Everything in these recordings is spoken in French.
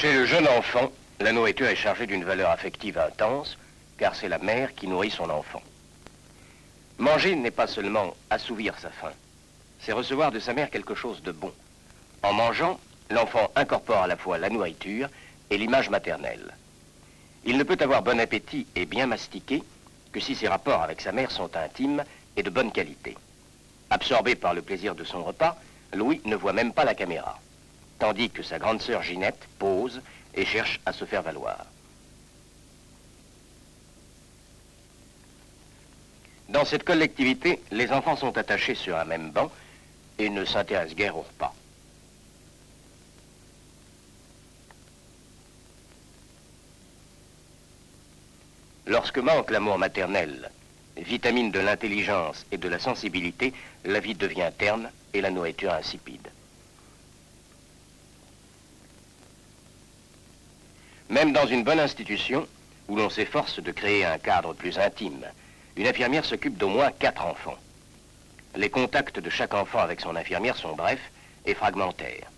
Chez le jeune enfant, la nourriture est chargée d'une valeur affective intense, car c'est la mère qui nourrit son enfant. Manger n'est pas seulement assouvir sa faim, c'est recevoir de sa mère quelque chose de bon. En mangeant, l'enfant incorpore à la fois la nourriture et l'image maternelle. Il ne peut avoir bon appétit et bien mastiquer que si ses rapports avec sa mère sont intimes et de bonne qualité. Absorbé par le plaisir de son repas, Louis ne voit même pas la caméra, tandis que sa grande sœur Ginette pose et cherche à se faire valoir. Dans cette collectivité, les enfants sont attachés sur un même banc et ne s'intéressent guère au repas. Lorsque manque l'amour maternel, vitamine de l'intelligence et de la sensibilité, la vie devient terne et la nourriture insipide. Même dans une bonne institution, où l'on s'efforce de créer un cadre plus intime, une infirmière s'occupe d'au moins 4 enfants. Les contacts de chaque enfant avec son infirmière sont brefs et fragmentaires.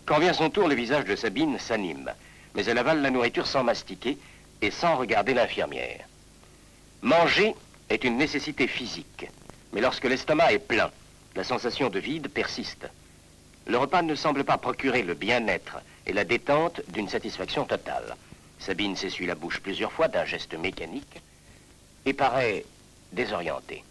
Quand vient son tour, le visage de Sabine s'anime, mais elle avale la nourriture sans mastiquer et sans regarder l'infirmière. Manger est une nécessité physique, mais lorsque l'estomac est plein, la sensation de vide persiste. Le repas ne semble pas procurer le bien-être et la détente d'une satisfaction totale. Sabine s'essuie la bouche plusieurs fois d'un geste mécanique et paraît désorientée.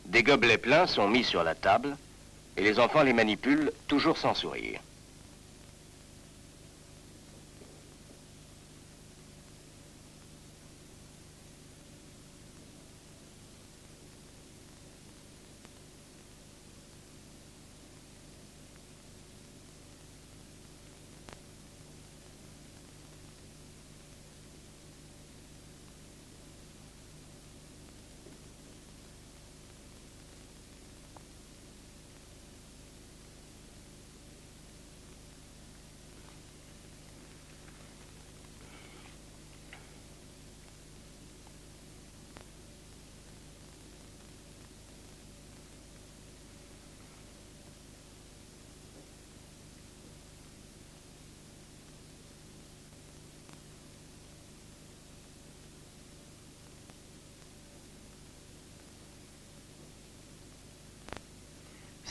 Des gobelets pleins sont mis sur la table et les enfants les manipulent toujours sans sourire.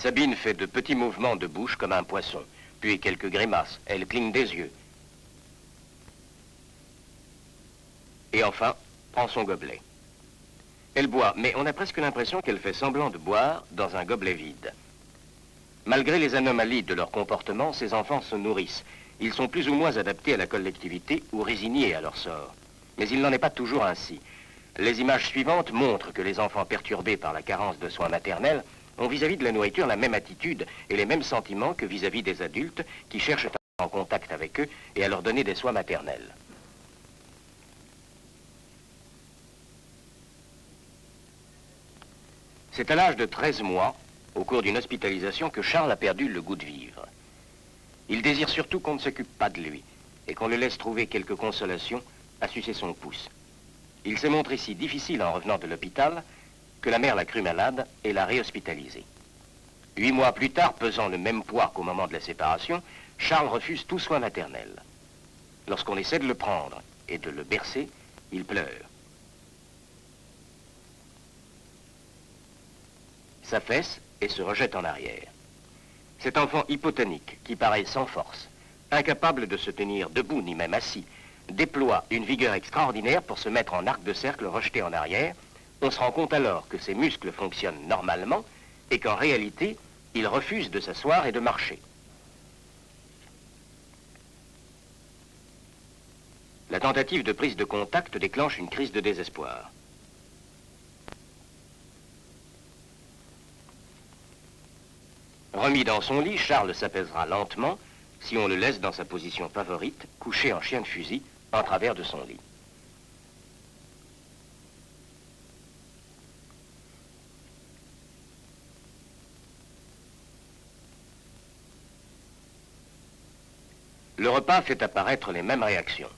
Sabine fait de petits mouvements de bouche comme un poisson, puis quelques grimaces. Elle cligne des yeux. Et enfin, prend son gobelet. Elle boit, mais on a presque l'impression qu'elle fait semblant de boire dans un gobelet vide. Malgré les anomalies de leur comportement, ces enfants se nourrissent. Ils sont plus ou moins adaptés à la collectivité ou résignés à leur sort. Mais il n'en est pas toujours ainsi. Les images suivantes montrent que les enfants perturbés par la carence de soins maternels ont vis-à-vis de la nourriture la même attitude et les mêmes sentiments que vis-à-vis des adultes qui cherchent à être en contact avec eux et à leur donner des soins maternels. C'est à l'âge de 13 mois, au cours d'une hospitalisation, que Charles a perdu le goût de vivre. Il désire surtout qu'on ne s'occupe pas de lui et qu'on le laisse trouver quelques consolations à sucer son pouce. Il s'est montré si difficile en revenant de l'hôpital que la mère l'a cru malade et l'a réhospitalisé. 8 mois plus tard, pesant le même poids qu'au moment de la séparation, Charles refuse tout soin maternel. Lorsqu'on essaie de le prendre et de le bercer, il pleure. S'affaisse et se rejette en arrière. Cet enfant hypotonique, qui paraît sans force, incapable de se tenir debout ni même assis, déploie une vigueur extraordinaire pour se mettre en arc de cercle rejeté en arrière. On se rend compte alors que ses muscles fonctionnent normalement et qu'en réalité, il refuse de s'asseoir et de marcher. La tentative de prise de contact déclenche une crise de désespoir. Remis dans son lit, Charles s'apaisera lentement si on le laisse dans sa position favorite, couché en chien de fusil, en travers de son lit. Le repas fait apparaître les mêmes réactions.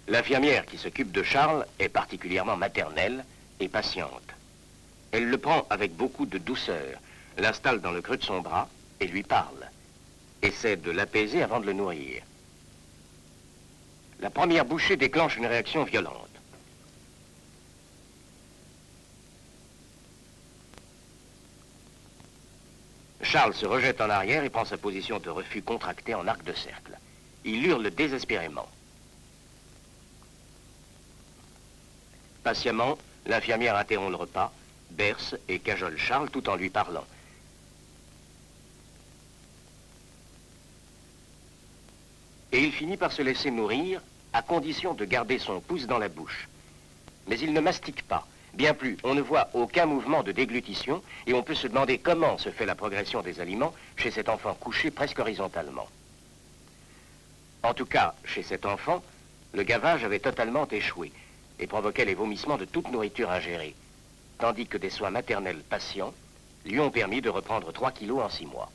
L'infirmière qui s'occupe de Charles est particulièrement maternelle et patiente. Elle le prend avec beaucoup de douceur, l'installe dans le creux de son bras et lui parle. Essaie de l'apaiser avant de le nourrir. La première bouchée déclenche une réaction violente. Charles se rejette en arrière et prend sa position de refus contractée en arc de cercle. Il hurle désespérément. Patiemment, l'infirmière interrompt le repas, berce et cajole Charles tout en lui parlant. Et il finit par se laisser nourrir, à condition de garder son pouce dans la bouche. Mais il ne mastique pas. Bien plus, on ne voit aucun mouvement de déglutition et on peut se demander comment se fait la progression des aliments chez cet enfant couché presque horizontalement. En tout cas, chez cet enfant, le gavage avait totalement échoué et provoquait les vomissements de toute nourriture ingérée, tandis que des soins maternels patients lui ont permis de reprendre 3 kilos en 6 mois.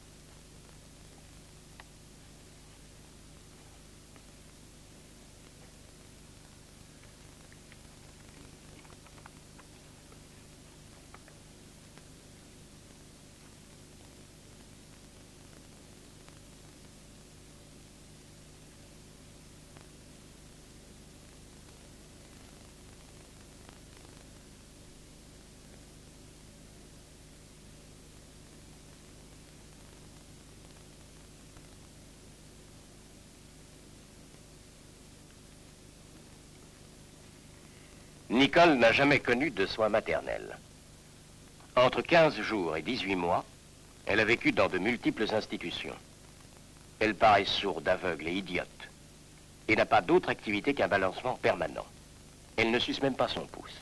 Nicole n'a jamais connu de soins maternels. Entre 15 jours et 18 mois, elle a vécu dans de multiples institutions. Elle paraît sourde, aveugle et idiote, et n'a pas d'autre activité qu'un balancement permanent. Elle ne suce même pas son pouce.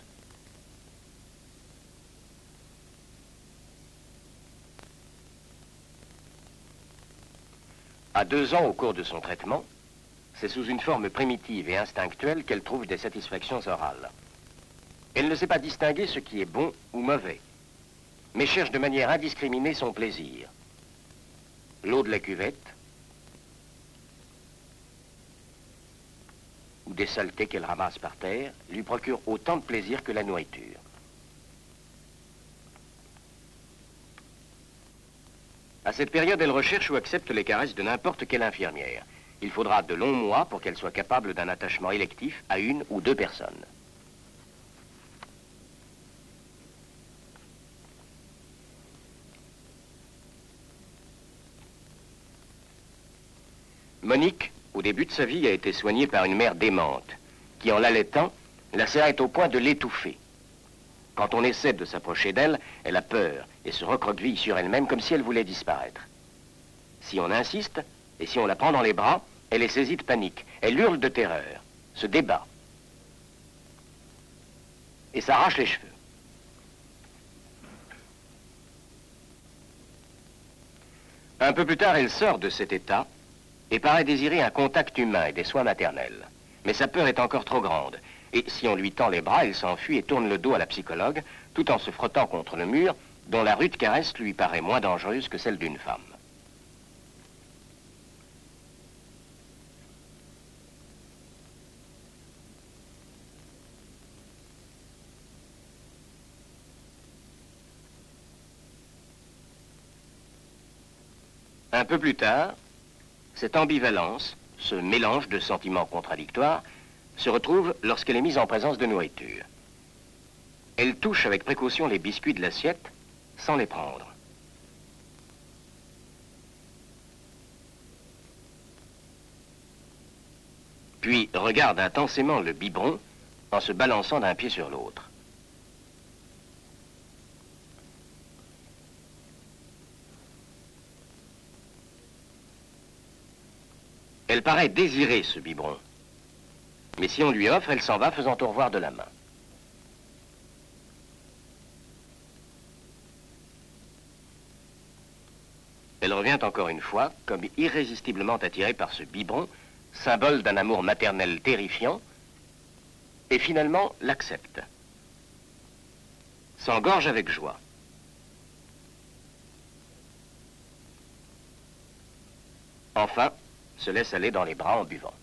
À 2 ans, au cours de son traitement, c'est sous une forme primitive et instinctuelle qu'elle trouve des satisfactions orales. Elle ne sait pas distinguer ce qui est bon ou mauvais, mais cherche de manière indiscriminée son plaisir. L'eau de la cuvette, ou des saletés qu'elle ramasse par terre, lui procurent autant de plaisir que la nourriture. À cette période, elle recherche ou accepte les caresses de n'importe quelle infirmière. Il faudra de longs mois pour qu'elle soit capable d'un attachement électif à 1 ou 2 personnes. Monique, au début de sa vie, a été soignée par une mère démente, qui, en l'allaitant, la serrait au point de l'étouffer. Quand on essaie de s'approcher d'elle, elle a peur et se recroqueville sur elle-même comme si elle voulait disparaître. Si on insiste, et si on la prend dans les bras, elle est saisie de panique. Elle hurle de terreur, se débat, et s'arrache les cheveux. Un peu plus tard, elle sort de cet état et paraît désirer un contact humain et des soins maternels. Mais sa peur est encore trop grande. Et si on lui tend les bras, elle s'enfuit et tourne le dos à la psychologue, tout en se frottant contre le mur, dont la rude caresse lui paraît moins dangereuse que celle d'une femme. Un peu plus tard, cette ambivalence, ce mélange de sentiments contradictoires, se retrouve lorsqu'elle est mise en présence de nourriture. Elle touche avec précaution les biscuits de l'assiette sans les prendre. Puis regarde intensément le biberon en se balançant d'un pied sur l'autre. Elle paraît désirer ce biberon. Mais si on lui offre, elle s'en va faisant au revoir de la main. Elle revient encore une fois, comme irrésistiblement attirée par ce biberon, symbole d'un amour maternel terrifiant, et finalement l'accepte. S'engorge avec joie. Enfin, se laisse aller dans les bras en buvant.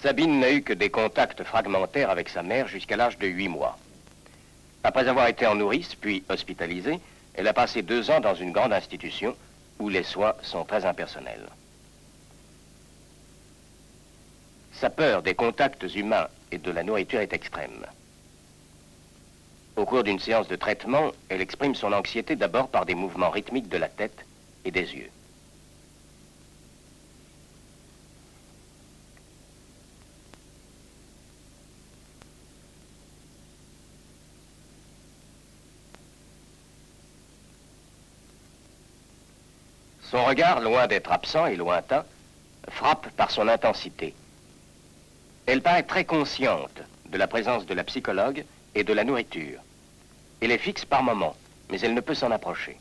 Sabine n'a eu que des contacts fragmentaires avec sa mère jusqu'à l'âge de 8 mois. Après avoir été en nourrice, puis hospitalisée, elle a passé 2 ans dans une grande institution où les soins sont très impersonnels. Sa peur des contacts humains et de la nourriture est extrême. Au cours d'une séance de traitement, elle exprime son anxiété d'abord par des mouvements rythmiques de la tête et des yeux. Son regard, loin d'être absent et lointain, frappe par son intensité. Elle paraît très consciente de la présence de la psychologue et de la nourriture. Elle est fixe par moments, mais elle ne peut s'en approcher.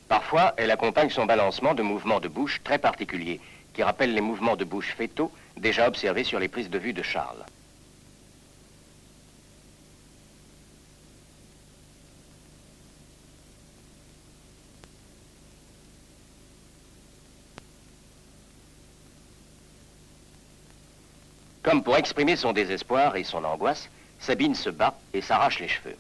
Parfois, elle accompagne son balancement de mouvements de bouche très particuliers, qui rappellent les mouvements de bouche fétaux déjà observés sur les prises de vue de Charles. Comme pour exprimer son désespoir et son angoisse, Sabine se bat et s'arrache les cheveux.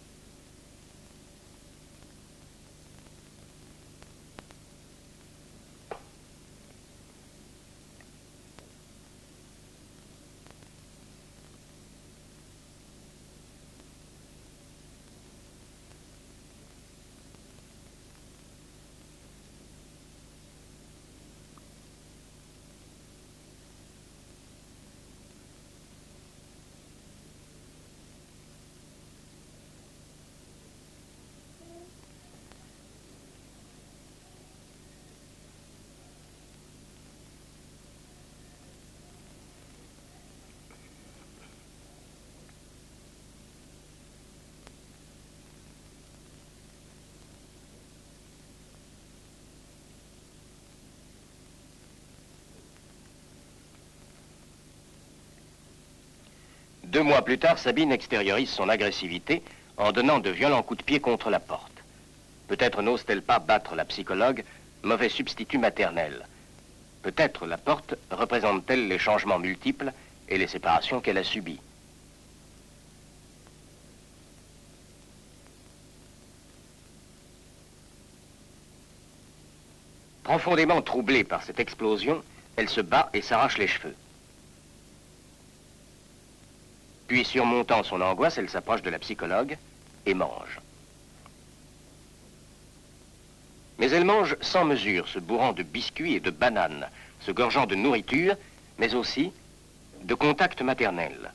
Deux mois plus tard, Sabine extériorise son agressivité en donnant de violents coups de pied contre la porte. Peut-être n'ose-t-elle pas battre la psychologue, mauvais substitut maternel. Peut-être la porte représente-t-elle les changements multiples et les séparations qu'elle a subies. Profondément troublée par cette explosion, elle se bat et s'arrache les cheveux. Puis, surmontant son angoisse, elle s'approche de la psychologue et mange. Mais elle mange sans mesure, se bourrant de biscuits et de bananes, se gorgeant de nourriture, mais aussi de contact maternel.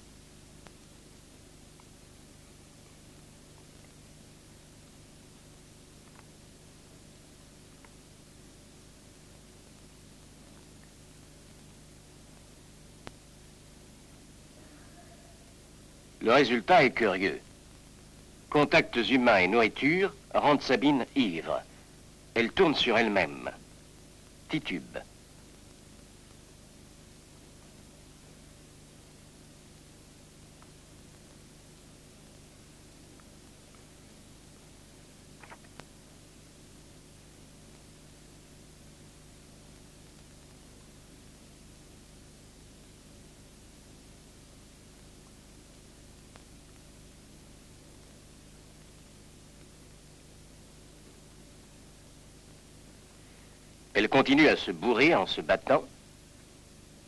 Le résultat est curieux. Contacts humains et nourriture rendent Sabine ivre. Elle tourne sur elle-même, titube. Elle continue à se bourrer en se battant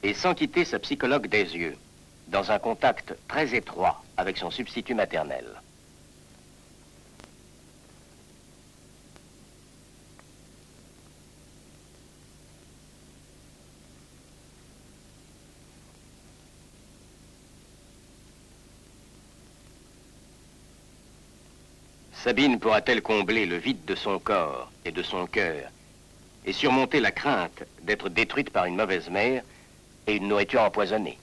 et sans quitter sa psychologue des yeux, dans un contact très étroit avec son substitut maternel. Sabine pourra-t-elle combler le vide de son corps et de son cœur et surmonter la crainte d'être détruite par une mauvaise mère et une nourriture empoisonnée.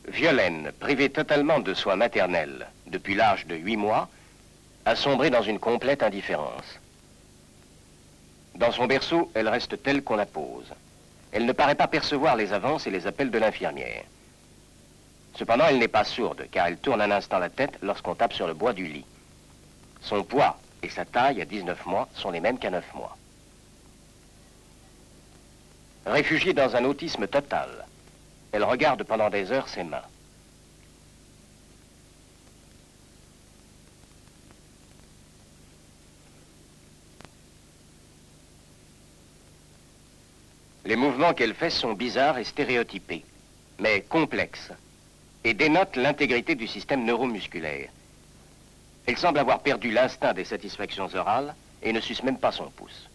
Violaine, privée totalement de soins maternels depuis l'âge de 8 mois, a sombré dans une complète indifférence. Dans son berceau, elle reste telle qu'on la pose. Elle ne paraît pas percevoir les avances et les appels de l'infirmière. Cependant, elle n'est pas sourde, car elle tourne un instant la tête lorsqu'on tape sur le bois du lit. Son poids et sa taille à 19 mois sont les mêmes qu'à 9 mois. Réfugiée dans un autisme total, elle regarde pendant des heures ses mains. Les mouvements qu'elle fait sont bizarres et stéréotypés, mais complexes, et dénotent l'intégrité du système neuromusculaire. Elle semble avoir perdu l'instinct des satisfactions orales et ne suce même pas son pouce.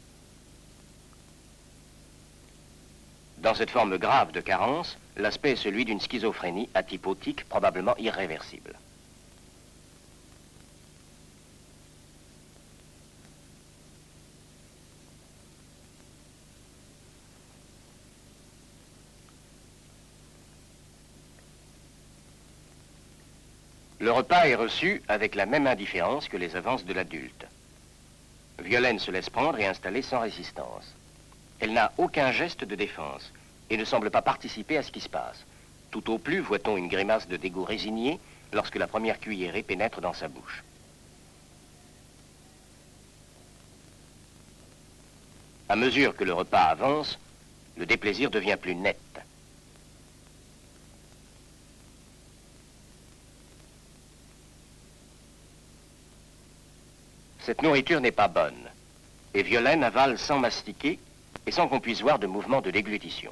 Dans cette forme grave de carence, l'aspect est celui d'une schizophrénie atypotique probablement irréversible. Le repas est reçu avec la même indifférence que les avances de l'adulte. Violaine se laisse prendre et installer sans résistance. Elle n'a aucun geste de défense et ne semble pas participer à ce qui se passe. Tout au plus voit-on une grimace de dégoût résigné lorsque la première cuillerée pénètre dans sa bouche. À mesure que le repas avance, le déplaisir devient plus net. Cette nourriture n'est pas bonne, et Violaine avale sans mastiquer et sans qu'on puisse voir de mouvement de déglutition.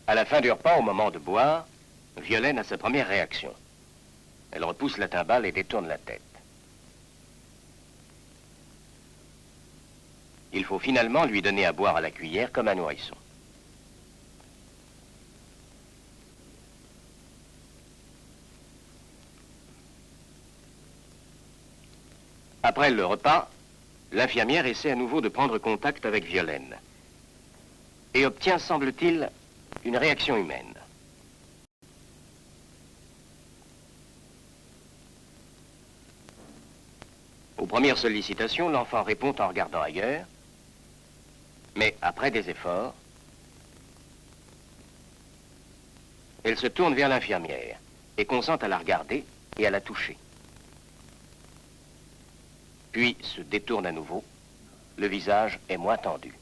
À la fin du repas, au moment de boire, Violaine a sa première réaction. Elle repousse la timbale et détourne la tête. Il faut finalement lui donner à boire à la cuillère comme un nourrisson. Après le repas, l'infirmière essaie à nouveau de prendre contact avec Violaine et obtient, semble-t-il, une réaction humaine. Aux premières sollicitations, l'enfant répond en regardant ailleurs, mais après des efforts, elle se tourne vers l'infirmière et consent à la regarder et à la toucher. Puis se détourne à nouveau, le visage est moins tendu.